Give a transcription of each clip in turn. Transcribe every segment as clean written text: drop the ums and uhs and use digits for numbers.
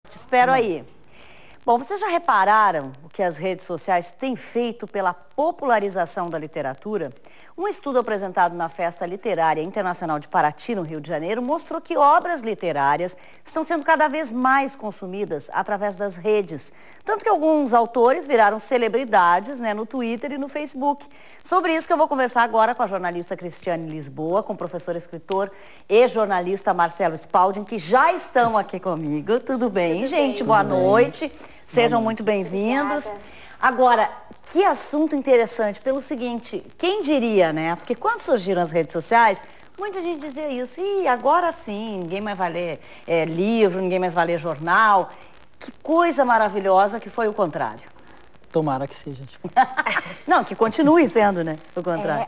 Te espero aí. Bom, vocês já repararam o que as redes sociais têm feito pela popularização da literatura? Um estudo apresentado na Festa Literária Internacional de Paraty, no Rio de Janeiro, mostrou que obras literárias estão sendo cada vez mais consumidas através das redes. Tanto que alguns autores viraram celebridades, no Twitter e no Facebook. Sobre isso que eu vou conversar agora com a jornalista Cristiane Lisboa, com o professor, escritor e jornalista Marcelo Spalding, que já estão aqui comigo. Tudo bem, gente? Boa noite. Sejam muito bem-vindos. Agora, que assunto interessante, pelo seguinte, quem diria, né? Porque quando surgiram as redes sociais, muita gente dizia isso. E agora sim, ninguém mais vai ler livro, ninguém mais vai ler jornal. Que coisa maravilhosa que foi o contrário. Tomara que seja. Não, que continue sendo, né? O contrário.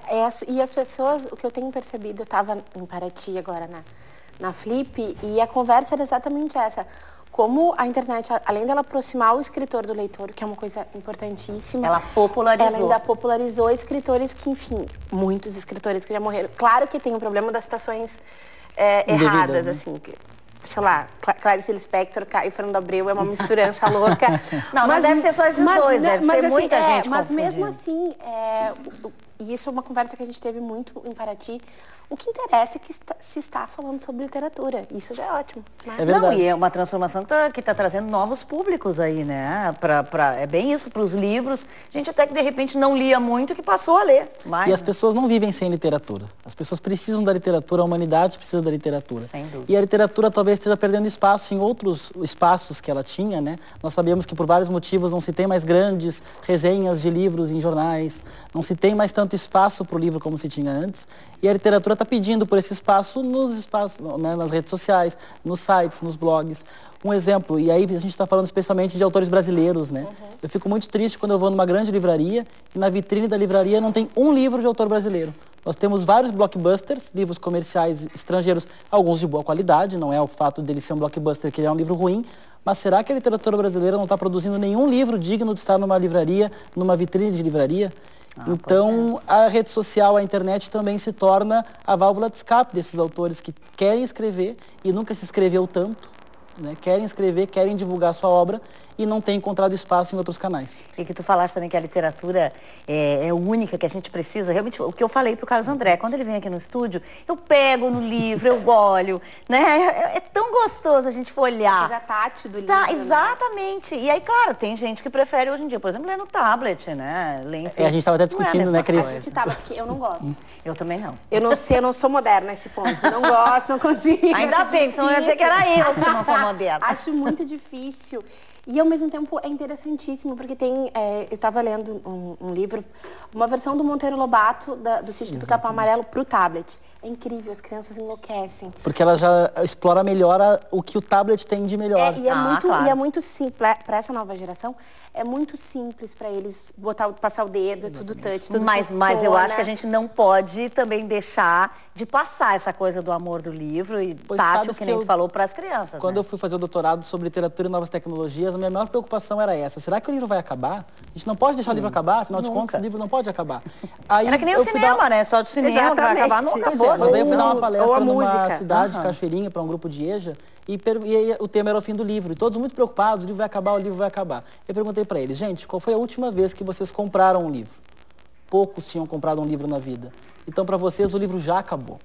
E as pessoas, o que eu tenho percebido, eu estava em Paraty agora na Flip, e a conversa era exatamente essa. Como a internet, além dela aproximar o escritor do leitor, que é uma coisa importantíssima... Ela popularizou. Ela ainda popularizou escritores que, enfim, muitos escritores que já morreram. Claro que tem o problema das citações erradas, né? assim... Sei lá, Clarice Lispector e Fernando Abreu é uma misturança louca. Não, mas deve ser só esses dois, deve ser muita gente mas confundindo. mesmo assim, e isso é uma conversa que a gente teve muito em Paraty, o que interessa é que se está falando sobre literatura. Isso já é ótimo. Né? É verdade. Não, e é uma transformação que tá trazendo novos públicos aí, né? É bem isso, para os livros. Gente até que de repente não lia muito, que passou a ler mais. E as pessoas não vivem sem literatura. As pessoas precisam da literatura, a humanidade precisa da literatura. Sem dúvida. E a literatura talvez esteja perdendo espaço em outros espaços que ela tinha, né? Nós sabemos que por vários motivos não se tem mais grandes resenhas de livros em jornais, não se tem mais tanto espaço para o livro como se tinha antes. E a literatura está pedindo por esse espaço nas redes sociais, nos sites, nos blogs. Um exemplo, e aí a gente está falando especialmente de autores brasileiros, né? Eu fico muito triste quando eu vou numa grande livraria e na vitrine da livraria não tem um livro de autor brasileiro. Nós temos vários blockbusters, livros comerciais estrangeiros, alguns de boa qualidade, não é o fato dele ser um blockbuster que ele é um livro ruim, mas será que a literatura brasileira não está produzindo nenhum livro digno de estar numa livraria, numa vitrine de livraria? Então, a rede social, a internet também se torna a válvula de escape desses autores que querem escrever e nunca se escreveu tanto, né? Querem escrever, querem divulgar sua obra e não têm encontrado espaço em outros canais. E que tu falaste também que a literatura é única, que a gente precisa. Realmente, o que eu falei pro Carlos André, quando ele vem aqui no estúdio, eu pego no livro, eu olho, né? É tão gostoso a gente folhear. A tátil do livro, exatamente. Né? E aí, claro, tem gente que prefere hoje em dia, por exemplo, ler no tablet, né? Ler, enfim, a gente estava até discutindo, né, Cris? Porque eu não gosto. Eu também não. Eu não sou moderna nesse ponto. Não gosto, não consigo. Ainda bem, senão eu ia dizer que era eu que não sou moderna. Acho muito difícil. E, ao mesmo tempo, é interessantíssimo, porque tem... eu estava lendo um livro, uma versão do Monteiro Lobato, do Sítio do Capão Amarelo, para o tablet. É incrível, as crianças enlouquecem. Porque ela já explora melhor o que o tablet tem de melhor. E é muito simples, para essa nova geração, é muito simples para eles passar o dedo, é tudo touch, tudo mas eu acho que a gente não pode também deixar de passar essa coisa do amor do livro e tátil, que nem tu falou, para as crianças. Quando eu fui fazer o doutorado sobre literatura e novas tecnologias, a minha maior preocupação era essa. Será que o livro vai acabar? A gente não pode deixar o livro acabar, afinal de contas, o livro não pode acabar. Aí, era que nem o cinema, né? Só do cinema, vai acabar, não acabou. Mas aí eu fui dar uma palestra numa cidade, Cachoeirinha, para um grupo de EJA, e o tema era o fim do livro. E todos muito preocupados, o livro vai acabar, o livro vai acabar. Eu perguntei para eles, gente, qual foi a última vez que vocês compraram um livro? Poucos tinham comprado um livro na vida. Então, para vocês, o livro já acabou.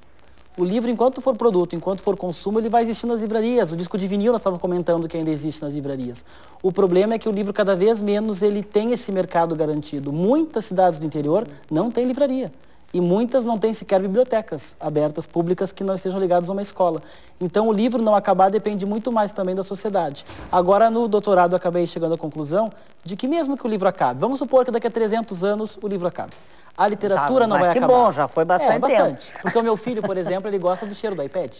O livro, enquanto for produto, enquanto for consumo, ele vai existir nas livrarias. O disco de vinil, nós estávamos comentando que ainda existe nas livrarias. O problema é que o livro, cada vez menos, ele tem esse mercado garantido. Muitas cidades do interior não têm livraria. E muitas não têm sequer bibliotecas abertas, públicas, que não estejam ligadas a uma escola. Então, o livro não acabar depende muito mais também da sociedade. Agora, no doutorado, eu acabei chegando à conclusão de que mesmo que o livro acabe, vamos supor que daqui a 300 anos o livro acabe. A literatura não vai acabar. Bom, já foi bastante tempo. Porque o meu filho, por exemplo, ele gosta do cheiro do iPad.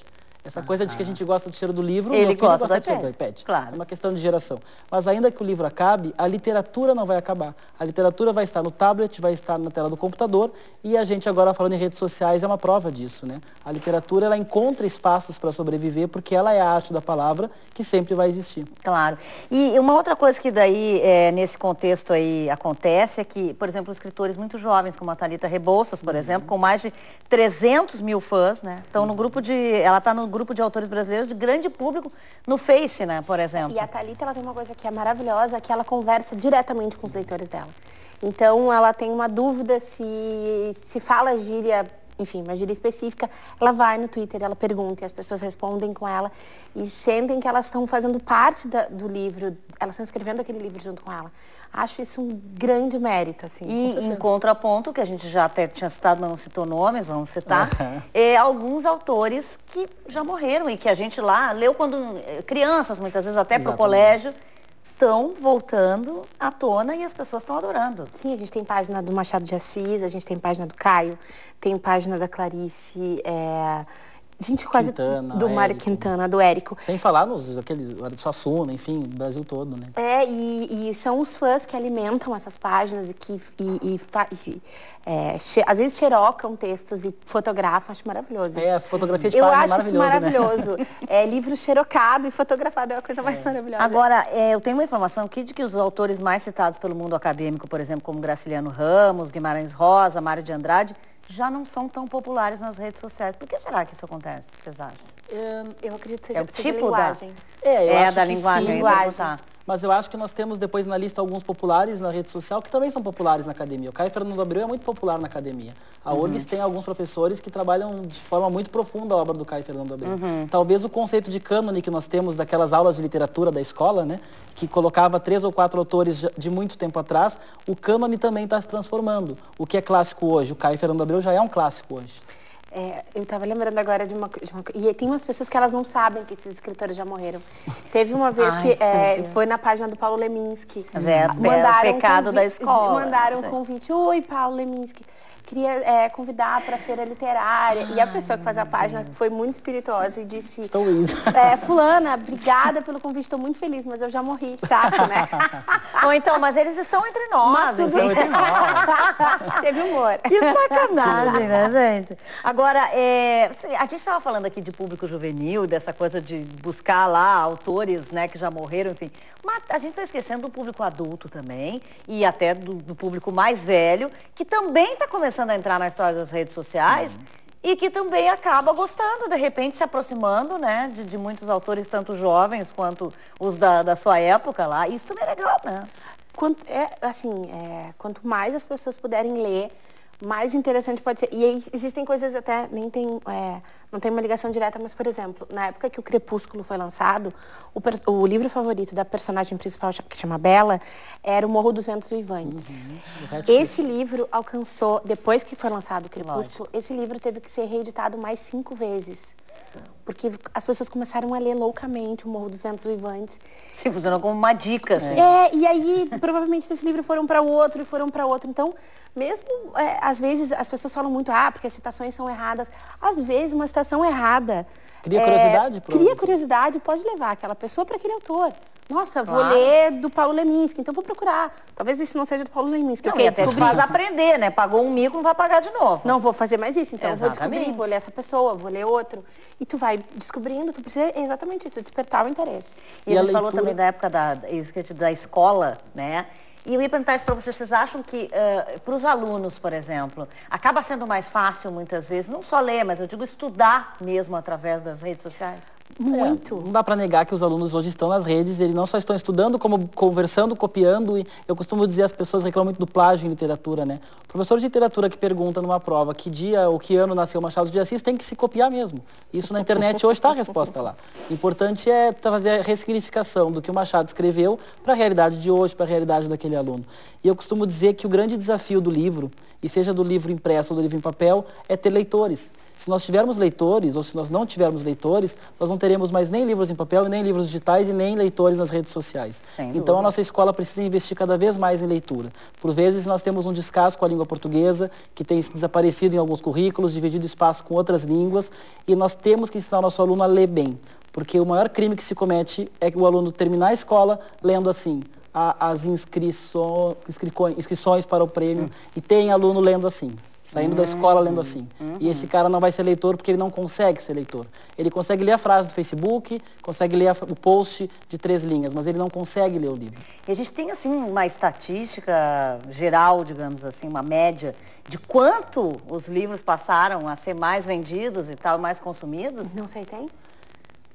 Essa coisa de que a gente gosta do cheiro do livro, ele meu filho gosta do cheiro do iPad. Claro. É uma questão de geração. Mas ainda que o livro acabe, a literatura não vai acabar. A literatura vai estar no tablet, vai estar na tela do computador, e a gente agora falando em redes sociais é uma prova disso, né? A literatura, ela encontra espaços para sobreviver, porque ela é a arte da palavra que sempre vai existir. Claro. E uma outra coisa que daí, nesse contexto aí, acontece é que, por exemplo, escritores muito jovens, como a Thalita Rebouças, por exemplo, com mais de 300 mil fãs, né? Estão no grupo ela está no grupo de autores brasileiros de grande público no Face, né, por exemplo. E a Thalita, ela tem uma coisa que é maravilhosa, que ela conversa diretamente com os leitores dela. Então, ela tem uma dúvida se fala gíria, enfim, uma gíria específica, ela vai no Twitter, ela pergunta e as pessoas respondem com ela e sentem que elas estão fazendo parte do livro, elas estão escrevendo aquele livro junto com ela. Acho isso um grande mérito, assim. E em contraponto, que a gente já até tinha citado, mas não citou nomes, vamos citar, alguns autores que já morreram e que a gente lá leu quando crianças, muitas vezes até para o colégio, estão voltando à tona e as pessoas estão adorando. Sim, a gente tem página do Machado de Assis, a gente tem página do Caio, tem página da Clarice, gente, quase Quintana, do Mário Quintana, do Érico. Sem falar aqueles do Suassuna, enfim, o Brasil todo, né? E são os fãs que alimentam essas páginas e que às vezes xerocam textos e fotografam, acho maravilhoso. A fotografia de página é maravilhoso, isso maravilhoso. Né? Livro xerocado e fotografado é a coisa mais maravilhosa. Agora, eu tenho uma informação aqui de que os autores mais citados pelo mundo acadêmico, por exemplo, como Graciliano Ramos, Guimarães Rosa, Mário de Andrade, já não são tão populares nas redes sociais. Por que será que isso acontece, vocês acham? Eu acredito que seja o tipo linguagem. Da linguagem. Mas eu acho que nós temos depois na lista alguns populares na rede social que também são populares na academia. O Caio Fernando Abreu é muito popular na academia. A URGS tem alguns professores que trabalham de forma muito profunda a obra do Caio Fernando Abreu. Talvez o conceito de cânone que nós temos daquelas aulas de literatura da escola, né, que colocava 3 ou 4 autores de muito tempo atrás, o cânone também está se transformando. O que é clássico hoje? O Caio Fernando Abreu já é um clássico hoje. Eu estava lembrando agora de uma coisa. E tem umas pessoas que elas não sabem que esses escritores já morreram. Teve uma vez que foi na página do Paulo Leminski. O pecado da escola. Mandaram um convite. Oi, Paulo Leminski. Queria convidar para a feira literária. E a pessoa que faz a página foi muito espirituosa e disse... Estou indo. Fulana, obrigada pelo convite, estou muito feliz, mas eu já morri. Chato, né? Ou então, mas eles estão entre nós. Teve humor. Que sacanagem, né, gente? Agora, a gente estava falando aqui de público juvenil, dessa coisa de buscar lá autores, né, que já morreram, enfim. Mas a gente está esquecendo do público adulto também, e até do público mais velho, que também está começando a entrar na história das redes sociais. Sim. E que também acaba gostando, de repente se aproximando, né, de muitos autores, tanto jovens quanto os da sua época lá. Isso também é legal, né? Quanto mais as pessoas puderem ler, mais interessante pode ser. E aí, existem coisas até, nem tem, não tem uma ligação direta, mas, por exemplo, na época que o Crepúsculo foi lançado, o livro favorito da personagem principal, que chama Bella, era O Morro dos Ventos Uivantes. Esse livro alcançou, depois que foi lançado o Crepúsculo, esse livro teve que ser reeditado mais 5 vezes. Porque as pessoas começaram a ler loucamente O Morro dos Ventos Uivantes. Sim, funcionou como uma dica, assim. E aí, provavelmente, desse livro foram para o outro e foram para outro. Então, mesmo, às vezes, as pessoas falam muito, porque as citações são erradas. Às vezes, uma citação errada... Cria curiosidade? Cria curiosidade, pode levar aquela pessoa para aquele autor. Nossa, vou ler do Paulo Leminski, então vou procurar. Talvez isso não seja do Paulo Leminski. Não, e até faz aprender, né? Pagou um mico, não vai pagar de novo. Não vou fazer mais isso, então eu vou descobrir, vou ler essa pessoa, vou ler outro. E tu vai descobrindo, tu precisa exatamente isso, despertar o interesse. E a gente falou também da época da escola, né? E eu ia perguntar isso para vocês acham que, para os alunos, por exemplo, acaba sendo mais fácil, muitas vezes, não só ler, mas eu digo estudar mesmo através das redes sociais? Muito. Não dá para negar que os alunos hoje estão nas redes, eles não só estão estudando, como conversando, copiando. E eu costumo dizer, as pessoas reclamam muito do plágio em literatura, né? O professor de literatura que pergunta numa prova que dia ou que ano nasceu Machado de Assis tem que se copiar mesmo. Isso na internet hoje está a resposta lá. O importante é fazer a ressignificação do que o Machado escreveu para a realidade de hoje, para a realidade daquele aluno. E eu costumo dizer que o grande desafio do livro, e seja do livro impresso ou do livro em papel, é ter leitores. Se nós tivermos leitores, ou se nós não tivermos leitores, nós não teremos mais nem livros em papel, nem livros digitais e nem leitores nas redes sociais. Então a nossa escola precisa investir cada vez mais em leitura. Por vezes nós temos um descaso com a língua portuguesa, que tem desaparecido em alguns currículos, dividido espaço com outras línguas, e nós temos que ensinar o nosso aluno a ler bem. Porque o maior crime que se comete é que o aluno terminar a escola lendo assim, as inscrições para o prêmio, e tem aluno lendo assim. Saindo da escola lendo assim. E esse cara não vai ser leitor porque ele não consegue ser leitor. Ele consegue ler a frase do Facebook, consegue ler o post de 3 linhas, mas ele não consegue ler o livro. E a gente tem, assim, uma estatística geral, digamos assim, uma média de quanto os livros passaram a ser mais vendidos e tal, mais consumidos? Não sei, tem?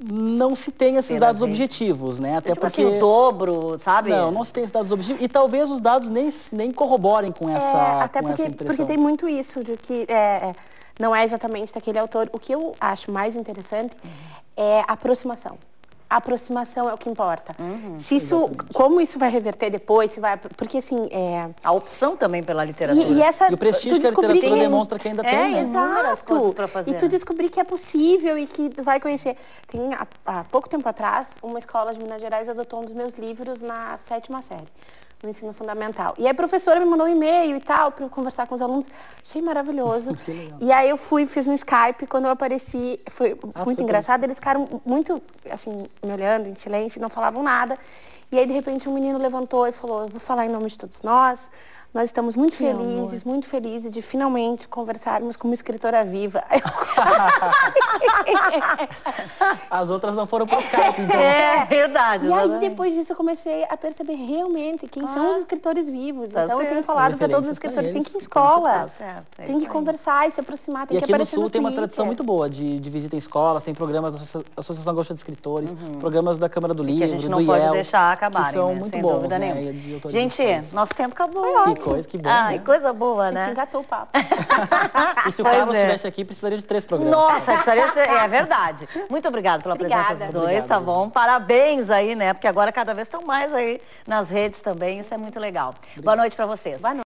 não se tem esses dados objetivos, né? Até tipo porque assim, o dobro, sabe? Não se tem esses dados objetivos. E talvez os dados nem corroborem com essa, até com essa porque impressão. tem muito isso, de que não é exatamente daquele autor. O que eu acho mais interessante é a aproximação. A aproximação é o que importa. Se isso, como isso vai reverter depois, se vai, porque assim... A opção também pela literatura. E o prestígio que a literatura demonstra que ainda tem, né? Inúmeras coisas pra fazer, E tu descobrir que é possível e que tu vai conhecer. Tem, há pouco tempo atrás, uma escola de Minas Gerais adotou um dos meus livros na 7ª série. No ensino fundamental. E aí a professora me mandou um e-mail e tal, para eu conversar com os alunos. Achei maravilhoso. E aí eu fiz um Skype, quando eu apareci, foi muito engraçado. Eles ficaram muito, assim, me olhando em silêncio, não falavam nada. E aí, de repente, um menino levantou e falou, eu vou falar em nome de todos nós. Nós estamos muito felizes de finalmente conversarmos com uma escritora viva. As outras não foram para o Skype, então. É verdade. E aí, depois disso, eu comecei a perceber realmente quem são os escritores vivos. Então, eu tenho falado para todos os escritores, tem que ir em escola, tem que conversar e se aproximar, tem que aparecer no Sul tem uma Twitter. tradição muito boa de visita em escolas, tem programas da Associação Gaúcha de Escritores, programas da Câmara do Livro, que a gente não do pode IEL, deixar acabar, que são né? muito Sem bons, dúvida né? nenhuma. Gente, nosso tempo acabou. Que bom, Ai, né? coisa boa, A gente né? engatou o papo. E se o Carlos estivesse aqui, precisaria de 3 programas. Nossa, é verdade. Muito obrigada pela presença dos dois, tá bom? Parabéns aí, né? Porque agora cada vez estão mais aí nas redes também, isso é muito legal. Boa noite pra vocês. Boa noite.